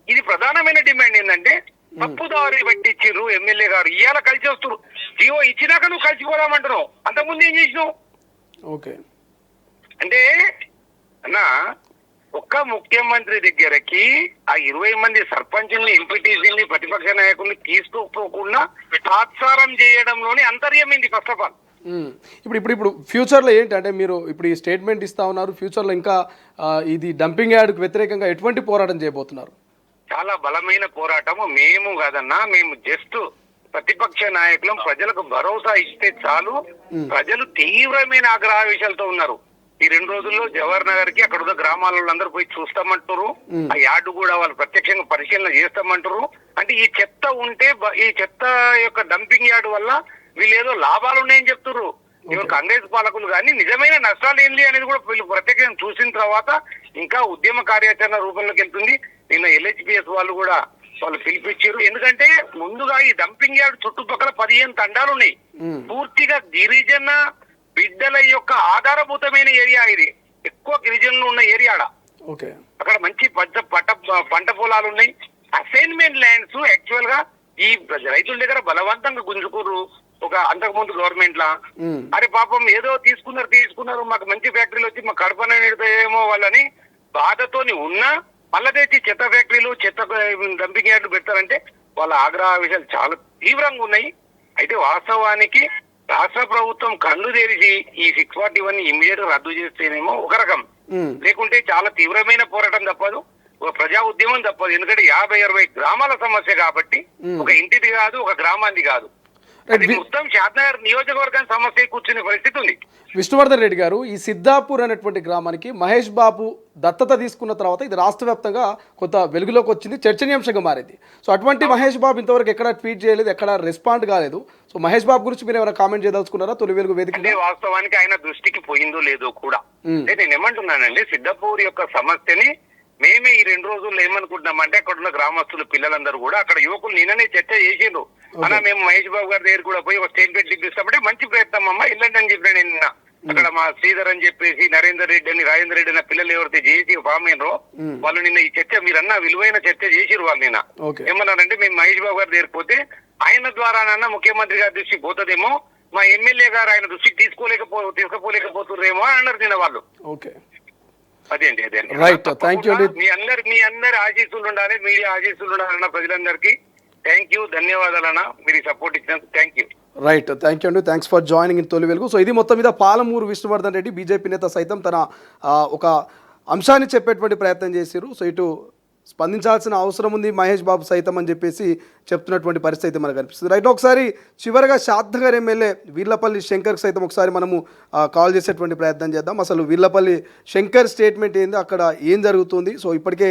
ఇది ప్రధానమైన డిమాండ్ ఏంటంటే తప్పుదారి పట్టించిర్రు ఎమ్మెల్యే గారు. ఇవాళ కలిసి వస్తున్నారు. జీవో ఇచ్చినాక నువ్వు కలిసిపోదామంటున్నావు. అంతకుముందు ఏం చేసినావు? ఓకే. అంటే అన్నా ఒక్క ముఖ్యమంత్రి దగ్గరకి ఆ 20 మంది సర్పంచుల్ని ఎంపీటీసీని ప్రతిపక్ష నాయకుల్ని తీసుకోకుండా తాత్సారం చేయడంలోని అంతర్యం ఏంది? ఫస్ట్ ఆఫ్ ఆల్ ఇప్పుడు ఫ్యూచర్లో ఏంటంటే మీరు ఇప్పుడు ఈ స్టేట్మెంట్ ఇస్తా ఉన్నారు, ఫ్యూచర్లో ఇంకా ఇది డంపింగ్ యార్డ్కు వ్యతిరేకంగా ఎటువంటి పోరాటం చేయబోతున్నారు? చాలా బలమైన పోరాటము. మేము కాదన్నా, మేము జస్ట్ ప్రతిపక్ష నాయకులం ప్రజలకు భరోసా ఇస్తే చాలు. ప్రజలు తీవ్రమైన ఆగ్రహావేశాలతో ఉన్నారు. ఈ 2 రోజుల్లో జవహర్ నగర్ కి అక్కడ ఉన్న గ్రామాలలో అందరూ పోయి చూస్తామంటారు. ఆ యార్డు కూడా వాళ్ళు ప్రత్యక్షంగా పరిశీలన చేస్తామంటారు. అంటే ఈ చెత్త ఉంటే ఈ చెత్త యొక్క డంపింగ్ యార్డు వల్ల వీళ్ళు ఏదో లాభాలు ఉన్నాయని చెప్తున్నారు. ఇవాళ కాంగ్రెస్ పాలకులు కానీ నిజమైన నష్టాలు ఏంటి అనేది కూడా వీళ్ళు ప్రత్యక్షంగా చూసిన తర్వాత ఇంకా ఉద్యమ కార్యాచరణ రూపంలోకి వెళ్తుంది. నిన్న LHPS వాళ్ళు కూడా పిలిపించారు. ఎందుకంటే ముందుగా ఈ డంపింగ్ యార్డ్ చుట్టుపక్కల 15 తండాలు ఉన్నాయి. పూర్తిగా గిరిజన బిడ్డల యొక్క ఆధారభూతమైన ఏరియా ఇది. ఎక్కువ గిరిజనులు ఉన్న ఏరియా. అక్కడ మంచి పంట పొలాలు ఉన్నాయి. అసైన్మెంట్ ల్యాండ్స్ యాక్చువల్ గా ఈ రైతుల దగ్గర బలవంతంగా గుంజుకురు. ఒక అంతకుముందు గవర్నమెంట్ లా అరే పాపం ఏదో తీసుకున్నారు మాకు మంచి ఫ్యాక్టరీలు వచ్చి మా కడపన నిడతాయేమో వాళ్ళని బాధతోని ఉన్నా మళ్ళా తెచ్చి చెత్త ఫ్యాక్టరీలు చెత్త డంపింగ్ యార్డులు పెడతారంటే వాళ్ళ ఆగ్రహ విషయాలు చాలా తీవ్రంగా ఉన్నాయి. అయితే వాస్తవానికి రాష్ట్ర ప్రభుత్వం కళ్ళు తెరిచి ఈ 641 ఇమ్మీడియట్ రద్దు చేస్తేనేమో ఒక రకం, లేకుంటే చాలా తీవ్రమైన పోరాటం తప్పదు, ఒక ప్రజా ఉద్యమం తప్పదు. ఎందుకంటే 50-60 గ్రామాల సమస్య కాబట్టి ఒక ఇంటిది కాదు, ఒక గ్రామాన్ని కాదు, అది మొత్తం షాద్నగర్ నియోజకవర్గం సమస్య కూర్చునే పరిస్థితి ఉంది. విష్ణువర్ధన్ రెడ్డి గారు, ఈ సిద్ధాపూర్ అనేటువంటి గ్రామానికి మహేష్ బాబు దత్తత తీసుకున్న తర్వాత ఇది రాష్ట్ర వ్యాప్తంగా కొంత వెలుగులోకి వచ్చింది, చర్చనీయాంశంగా మారింది. సో అటువంటి మహేష్ బాబు ఇంతవరకు ఎక్కడ ట్వీట్ చేయలేదు, ఎక్కడ రెస్పాండ్ కాలేదు. సో మహేష్ బాబు గురించి మీరు ఏమైనా కామెంట్ చేయదలుచుకున్నారా తొలి వెలుగు వేదిక? అంటే వాస్తవానికి ఆయన దృష్టికి పోయిందో లేదో కూడా నేను ఏమంటున్నానండి, సిద్ధాపూర్ యొక్క సమస్యని మేమే ఈ 2 రోజుల్లో ఏమనుకుంటున్నామంటే అక్కడ ఉన్న గ్రామస్తులు పిల్లలందరూ కూడా అక్కడ యువకులు నిన్ననే చర్చ చేసిండ్రు. అలా మేము మహేష్ బాబు గారి దగ్గర కూడా పోయి ఒక స్టేట్మెంట్ ఇప్పిస్తామంటే మంచి ప్రయత్నం అమ్మా ఇల్లండి అని చెప్పిన నిన్న. అక్కడ మా శ్రీధర్ అని చెప్పేసి నరేందర్ రెడ్డి అని రాజేందర్ రెడ్డి అన్న పిల్లలు ఎవరైతే చేసి ఫామ్ అయినరో వాళ్ళు నిన్న ఈ చర్చ మీరన్నా విలువైన చర్చ చేసిరు. వాళ్ళు నిన్న ఏమన్నారంటే మేము మహేష్ బాబు గారి దగ్గర పోతే ఆయన ద్వారానన్నా ముఖ్యమంత్రి గారి దృష్టికి పోతుందేమో, మా ఎమ్మెల్యే గారు ఆయన దృష్టికి తీసుకుపోలేకపోతున్నారేమో అని అన్నారు నిన్న వాళ్ళు. అదేంటి రైట్, థ్యాంక్ యూ. మీ అందరి ఆశీస్సులు ఉండాలి, మీడియా ఆశీస్సులు ఉండాలన్న ప్రజలందరికీ థ్యాంక్ యూ, ధన్యవాదాలన్నా మీరు సపోర్ట్ ఇచ్చినందుకు thank you. Right, thank you అండి, థ్యాంక్స్ ఫర్ జాయినింగ్ ఇన్ తొలి వెలుగు. సో ఇది మొత్తం మీద పాలమూరు విష్ణువర్ధన్ రెడ్డి బీజేపీ నేత సైతం తన ఒక అంశాన్ని చెప్పేటువంటి ప్రయత్నం చేశారు. సో ఇటు స్పందించాల్సిన అవసరం ఉంది మహేష్ బాబు సైతం అని చెప్పేసి చెప్తున్నటువంటి పరిస్థితి మనకు కనిపిస్తుంది. రైట్, ఒకసారి చివరిగా షాద్నగర్ ఎమ్మెల్యే వీర్లపల్లి శంకర్కి సైతం ఒకసారి మనము కాల్ చేసేటువంటి ప్రయత్నం చేద్దాం. అసలు వీర్లపల్లి శంకర్ స్టేట్మెంట్ ఏంది, అక్కడ ఏం జరుగుతుంది? సో ఇప్పటికే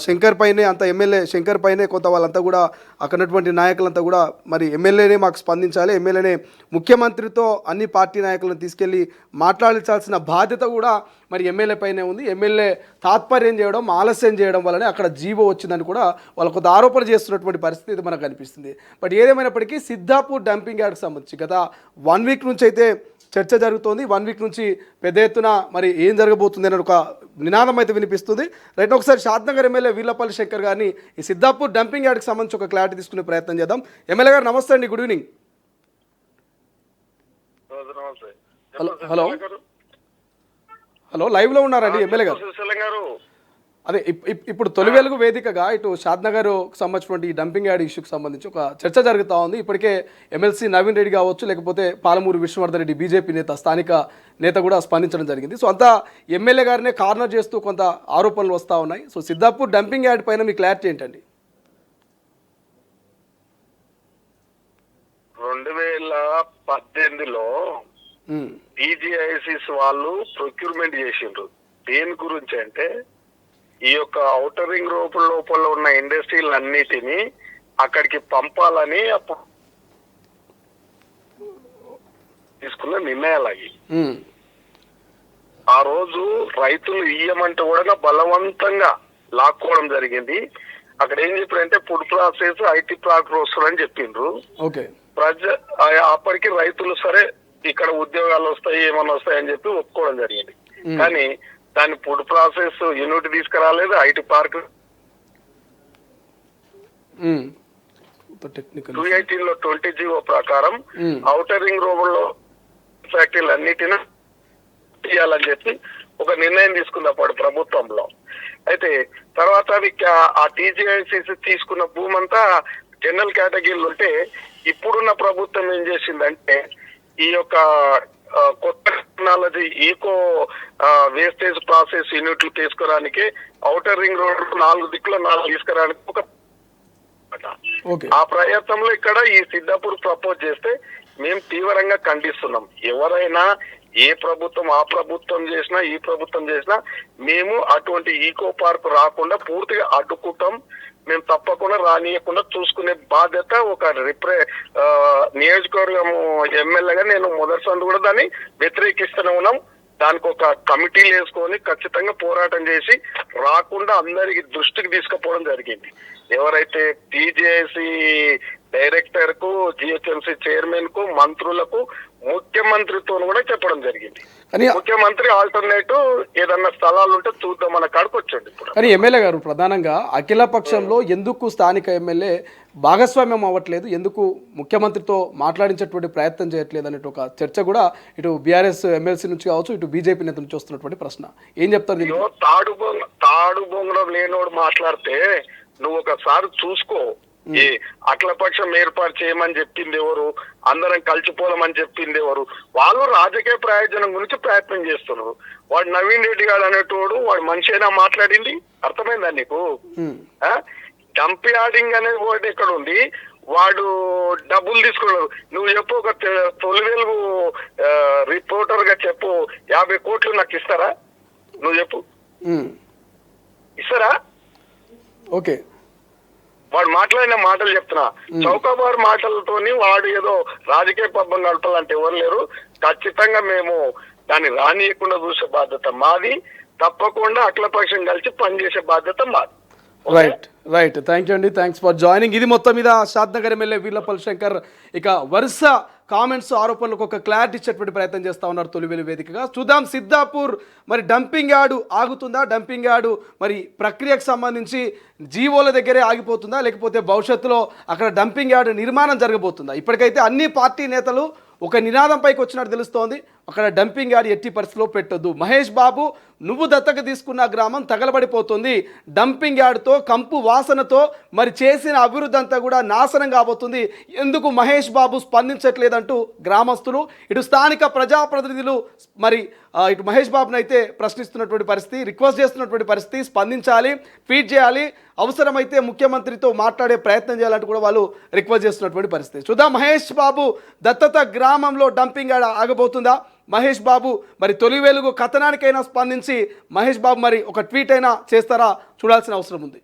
శంకర్ పైనే అంత ఎమ్మెల్యే శంకర్ పైనే కొంత వాళ్ళంతా కూడా అక్కడ ఉన్నటువంటి నాయకులంతా కూడా మరి ఎమ్మెల్యేనే మాకు స్పందించాలి, ఎమ్మెల్యేనే ముఖ్యమంత్రితో అన్ని పార్టీ నాయకులను తీసుకెళ్ళి మాట్లాడించాల్సిన బాధ్యత కూడా మరి ఎమ్మెల్యే పైనే ఉంది. ఎమ్మెల్యే తాత్పర్యం చేయడం ఆలస్యం చేయడం వల్లనే అక్కడ జీవో వచ్చిందని కూడా వాళ్ళు కొంత ఆరోపణ చేస్తున్నటువంటి పరిస్థితి మనకు కనిపిస్తుంది. బట్ ఏదేమైనప్పటికీ సిద్ధాపూర్ డంపింగ్ యార్డ్కి సంబంధించి గత 1 వీక్ నుంచి అయితే చర్చ జరుగుతోంది. 1 వీక్ నుంచి పెద్ద ఎత్తున మరి ఏం జరగబోతుంది అనే ఒక నినాదం అయితే వినిపిస్తుంది. రైట్, ఒకసారి షాద్నగర్ ఎమ్మెల్యే వీర్లపల్లి శంకర్ గారిని ఈ సిద్ధాపూర్ డంపింగ్ యార్డ్కి సంబంధించి ఒక క్లారిటీ తీసుకునే ప్రయత్నం చేద్దాం. ఎమ్మెల్యే గారు నమస్తే అండి, గుడ్ ఈవినింగ్. హలో లైవ్లో ఉన్నారండి ఎమ్మెల్యే గారు? అదే ఇప్పుడు తొలి వెలుగు వేదికగా ఇటు షాద్నగర్ సంబంధించినటువంటి ఈ డంపింగ్ యార్డ్ ఇష్యూకి సంబంధించి ఒక చర్చ జరుగుతూ ఉంది. ఇప్పటికే ఎమ్మెల్సీ నవీన్ రెడ్డి కావచ్చు, లేకపోతే పాలమూరు విష్ణువర్ధన్ రెడ్డి బీజేపీ నేత స్థానిక నేత కూడా స్పందించడం జరిగింది. సో అంతా ఎమ్మెల్యే గారినే కార్నర్ చేస్తూ కొంత ఆరోపణలు వస్తూ ఉన్నాయి. సో సిద్ధాపూర్ డంపింగ్ యార్డ్ పైన మీ క్లారిటీ ఏంటండి? 2018లో టీజీఐసిస్ వాళ్ళు ప్రొక్యూర్మెంట్ చేసిండ్రు. దేని గురించి అంటే ఈ యొక్క ఔటర్ రింగ్ రోడ్ లోపల ఉన్న ఇండస్ట్రీలు అన్నిటినీ అక్కడికి పంపాలని అప్పుడు తీసుకున్న నిర్ణయాలు అవి. ఆ రోజు రైతులు ఇయ్యమంటే కూడా బలవంతంగా లాక్కోవడం జరిగింది. అక్కడ ఏం చెప్పారంటే ఫుడ్ ప్రాసెస్ ఐటీ పార్క్ వస్తుందని చెప్పిండ్రు. అప్పటికి రైతులు సరే ఇక్కడ ఉద్యోగాలు వస్తాయి ఏమన్నా వస్తాయని చెప్పి ఒప్పుకోవడం జరిగింది. కానీ దాని ఫుడ్ ప్రాసెస్ యూనిట్ తీసుకురాలేదు. ఐటీ పార్క్ 218లో 20 జీవో ప్రకారం ఔటర్ రింగ్ రోడ్ లో ఫ్యాక్టరీలు అన్నిటినీ తీయాలని చెప్పి ఒక నిర్ణయం తీసుకుంది అప్పుడు ప్రభుత్వంలో. అయితే తర్వాత ఆ టీజీఐసిసి తీసుకున్న భూమి అంతా జనరల్ కేటగిరీలు ఉంటే ఇప్పుడున్న ప్రభుత్వం ఏం చేసిందంటే ఈ యొక్క కొత్త టెక్నాలజీ ఈకో వేస్టేజ్ ప్రాసెస్ యూనిట్లు తీసుకురానికి ఔటర్ రింగ్ రోడ్ 4 దిక్కుల 4 తీసుకురానికి ఒక ఆ ప్రయత్నంలో ఇక్కడ ఈ సిద్ధాపూర్ ప్రపోజ్ చేస్తే మేము తీవ్రంగా ఖండిస్తున్నాం. ఎవరైనా ఏ ప్రభుత్వం ఆ ప్రభుత్వం చేసినా ఈ ప్రభుత్వం చేసినా మేము అటువంటి ఈకో పార్క్ రాకుండా పూర్తిగా అడ్డుకుంటాం. మేము తప్పకుండా రానియకుండా చూసుకునే బాధ్యత ఒక నియోజకవర్గం ఎమ్మెల్యేగా నేను మొదటిసారి కూడా దాన్ని వ్యతిరేకిస్తూనే ఉన్నాం. దానికి ఒక కమిటీలు వేసుకొని ఖచ్చితంగా పోరాటం చేసి రాకుండా అందరికి దృష్టికి తీసుకుపోవడం జరిగింది. ఎవరైతే టీజేసీ డైరెక్టర్ కు, జిహెచ్ఎంసీ చైర్మన్ కు, మంత్రులకు, ముఖ్యమంత్రితో కూడా చెప్పడం జరిగింది. కానీ ముఖ్యమంత్రి ఆల్టర్నేటివ్ ఏదన్నా స్థలాలు ఉంటే చూద్దాం మన కాడికి వచ్చండి. ఇప్పుడు కానీ ఎమ్మెల్యే గారు ప్రధానంగా అఖిల పక్షంలో ఎందుకు స్థానిక ఎమ్మెల్యే భాగస్వామ్యం అవ్వట్లేదు, ఎందుకు ముఖ్యమంత్రితో మాట్లాడించేటువంటి ప్రయత్నం చేయట్లేదు అనే ఒక చర్చ కూడా ఇటు బీఆర్ఎస్ ఎమ్మెల్సీ నుంచి కావచ్చు, ఇటు బీజేపీ నేత నుంచి వస్తున్నటువంటి ప్రశ్న. ఏం చెప్తారు దీనికి? తాడు బొంగరం లేనోడు మాట్లాడితే నువ్వు ఒకసారి చూసుకో. ఈ అఖిలపక్షం ఏర్పాటు చేయమని చెప్పింది ఎవరు? అందరం కలిసిపోదామని చెప్పింది ఎవరు? వాళ్ళు రాజకీయ ప్రయోజనం గురించి ప్రయత్నం చేస్తున్నారు. వాడు నవీన్ రెడ్డి గారు అనేటోడు వాడు మనిషి అయినా మాట్లాడింది అర్థమైందా నీకు? డంపింగ్ అనే వర్డ్ ఎక్కడ ఉంది? వాడు డబ్బులు తీసుకున్నాడు. నువ్వు చెప్పు, ఒక తొలి వెలుగు రిపోర్టర్ గా చెప్పు, 50 కోట్లు నాకు ఇస్తారా? నువ్వు చెప్పు, ఇస్తారా? ఓకే, వాడు మాట్లాడిన మాటలు చెప్తున్నా, చౌకబారు మాటలతోని వాడు ఏదో రాజకీయ పబ్బం గడపాలంటే ఎవరు లేరు. ఖచ్చితంగా మేము దాన్ని రానియకుండా చూసే బాధ్యత మాది. తప్పకుండా అఖిలపక్షం కలిసి పనిచేసే బాధ్యత మాది. రైట్ థ్యాంక్ యూ అండి, థ్యాంక్స్ ఫర్ జాయినింగ్. ఇది మొత్తం మీద షాద్నగర్ ఎమ్మెల్యే వీర్లపల్లి శంకర్ ఇక వరుస కామెంట్స్, ఆరోపణలకు ఒక క్లారిటీ ఇచ్చేటువంటి ప్రయత్నం చేస్తూ ఉన్నారు తొలివేలు వేదికగా. చూద్దాం సిద్ధాపూర్ మరి డంపింగ్ యార్డు ఆగుతుందా, డంపింగ్ యార్డు మరి ప్రక్రియకు సంబంధించి జీవోల దగ్గరే ఆగిపోతుందా, లేకపోతే భవిష్యత్తులో అక్కడ డంపింగ్ యార్డు నిర్మాణం జరగబోతుందా? ఇప్పటికైతే అన్ని పార్టీ నేతలు ఒక నినాదంపైకి వచ్చినట్టు తెలుస్తోంది, అక్కడ డంపింగ్ యార్డ్ ఎట్టి పరిస్థితిలో పెట్టొద్దు. మహేష్ బాబు నువ్వు దత్తక తీసుకున్న గ్రామం తగలబడిపోతుంది, డంపింగ్ యార్డ్తో కంపు వాసనతో మరి చేసిన అభివృద్ధి అంతా కూడా నాశనం కాబోతుంది, ఎందుకు మహేష్ బాబు స్పందించట్లేదంటూ గ్రామస్తులు, ఇటు స్థానిక ప్రజాప్రతినిధులు మరి ఇటు మహేష్ బాబుని అయితే ప్రశ్నిస్తున్నటువంటి పరిస్థితి, రిక్వెస్ట్ చేస్తున్నటువంటి పరిస్థితి. స్పందించాలి, ట్వీట్ చేయాలి, అవసరమైతే ముఖ్యమంత్రితో మాట్లాడే ప్రయత్నం చేయాలంటూ కూడా వాళ్ళు రిక్వెస్ట్ చేస్తున్నటువంటి పరిస్థితి. చూద్దాం మహేష్ బాబు దత్తత గ్రామంలో డంపింగ్ యార్డ్ ఆగబోతుందా? మహేష్ బాబు మరి తొలి వెలుగు కథనానికైనా స్పందించి మహేష్ బాబు మరి ఒక ట్వీట్ అయినా చేస్తారా? చూడాల్సిన అవసరం ఉంది.